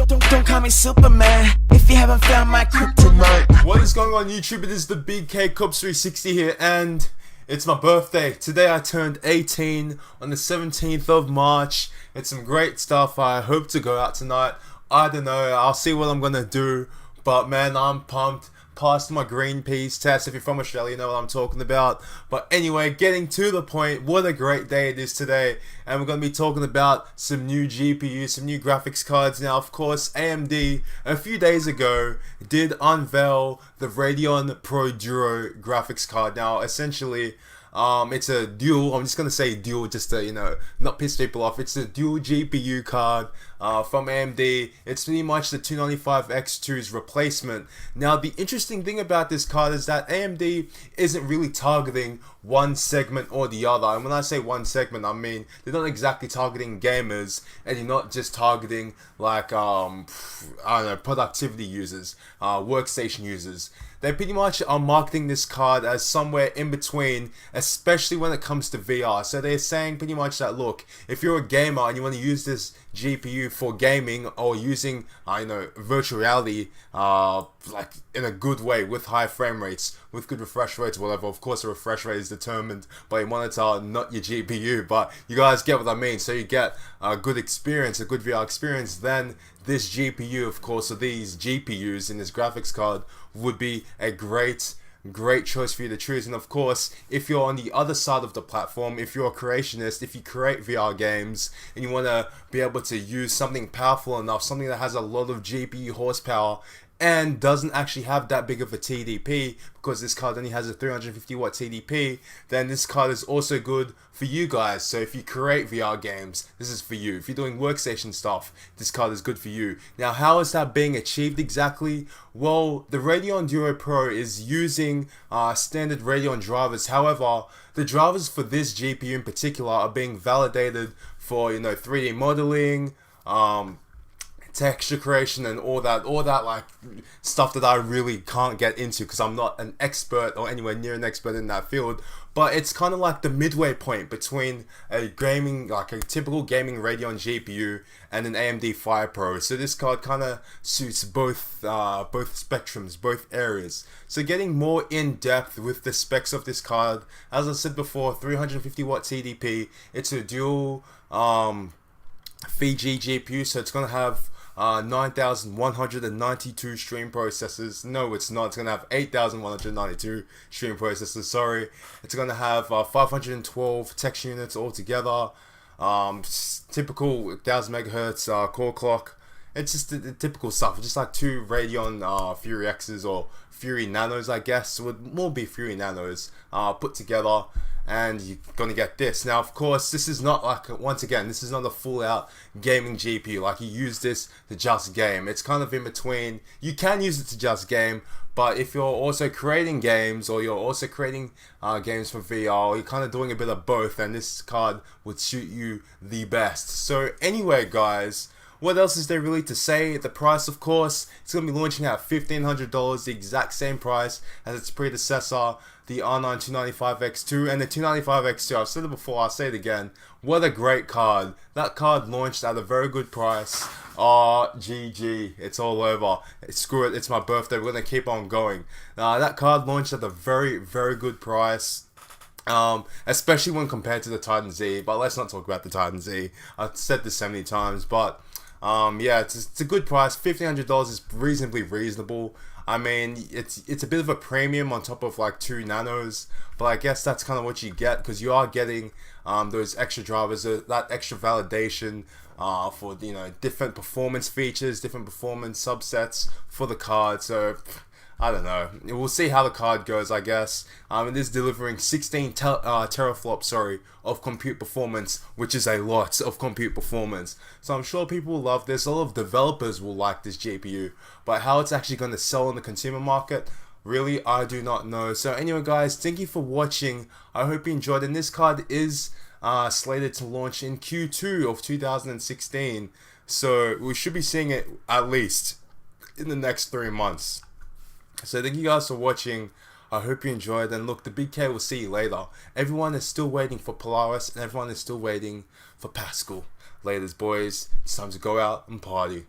Don't call me Superman if you haven't found my kryptonite. What is going on YouTube? It is the Big K Cops 360 here, and it's my birthday. Today I turned 18 on the 17th of March. It's some great stuff. I hope to go out tonight. I don't know. I'll see what I'm gonna do. But man, I'm pumped. Passed my Greenpeace test. If you're from Australia, you know what I'm talking about. But anyway, getting to the point, what a great day it is today. And we're going to be talking about some new GPUs, some new graphics cards. Now, of course, AMD, a few days ago, did unveil the Radeon Pro Duo graphics card. Now, essentially, it's a dual, I'm just going to say dual just to, you know, not piss people off. It's a dual GPU card from AMD. It's pretty much the 295X2's replacement. Now, the interesting thing about this card is that AMD isn't really targeting one segment or the other. And when I say one segment, I mean they're not exactly targeting gamers, and you're not just targeting like, I don't know, productivity users, workstation users. They pretty much are marketing this card as somewhere in between, especially when it comes to VR. So they're saying pretty much that, look, if you're a gamer and you want to use this GPU for gaming or using, you know, virtual reality, like in a good way, with high frame rates, with good refresh rates, whatever. Of course, the refresh rate is determined by your monitor, not your GPU, but you guys get what I mean. So you get a good experience, a good VR experience, then this GPU, of course, or these GPUs in this graphics card would be a great choice for you to choose. And of course, if you're on the other side of the platform, if you're a creationist, if you create VR games and you want to be able to use something powerful enough, something that has a lot of GPU horsepower and doesn't actually have that big of a TDP, because this card only has a 350 watt TDP, then this card is also good for you guys. So if you create VR games, this is for you. If you're doing workstation stuff, this card is good for you. Now, how is that being achieved exactly? Well, the Radeon Duo Pro is using standard Radeon drivers. However, the drivers for this GPU in particular are being validated for, you know, 3D modeling, texture creation, and all that like stuff that I really can't get into because I'm not an expert or anywhere near an expert in that field. But it's kind of like the midway point between a gaming, like a typical gaming Radeon GPU, and an AMD FirePro. So this card kind of suits both spectrums, both areas. So getting more in depth with the specs of this card, as I said before, 350 watt TDP. It's a dual Fiji GPU, so it's gonna have 9,192 stream processors. No, it's not. It's going to have 8,192 stream processors. Sorry. It's going to have 512 text units altogether. Typical 1000 megahertz core clock. It's just the typical stuff. Just like two Radeon Fury X's or Fury Nanos, I guess. Would more be Fury Nanos put together. And you're gonna get this. Now, of course, this is not like, once again, this is not a full-out gaming GPU. Like, you use this to just game. It's kind of in between. You can use it to just game, but if you're also creating games, or you're also creating games for VR, you're kind of doing a bit of both, and this card would suit you the best. So anyway, guys, what else is there really to say? The price, of course, it's going to be launching at $1,500, the exact same price as its predecessor, the R9 295X2 and the 295X2. I've said it before, I'll say it again. What a great card. That card launched at a very good price. GG. It's all over. Screw it, it's my birthday. We're going to keep on going. That card launched at a very good price. Especially when compared to the Titan Z. But let's not talk about the Titan Z. I've said this so many times, but yeah, it's a good price. $1,500 is reasonably reasonable. I mean, it's a bit of a premium on top of like 2 nanos, but I guess that's kind of what you get, because you are getting those extra drivers, that extra validation for, you know, different performance features, different performance subsets for the card. So I don't know. We'll see how the card goes, I guess. It is delivering 16 teraflops, of compute performance, which is a lot of compute performance. So I'm sure people will love this. A lot of developers will like this GPU. But how it's actually going to sell in the consumer market, really, I do not know. So anyway, guys, thank you for watching. I hope you enjoyed. And this card is slated to launch in Q2 of 2016. So we should be seeing it at least in the next 3 months. So thank you guys for watching. I hope you enjoyed, and look, the Big K will see you later. Everyone is still waiting for Polaris, and everyone is still waiting for Pascal. Laters, boys. It's time to go out and party.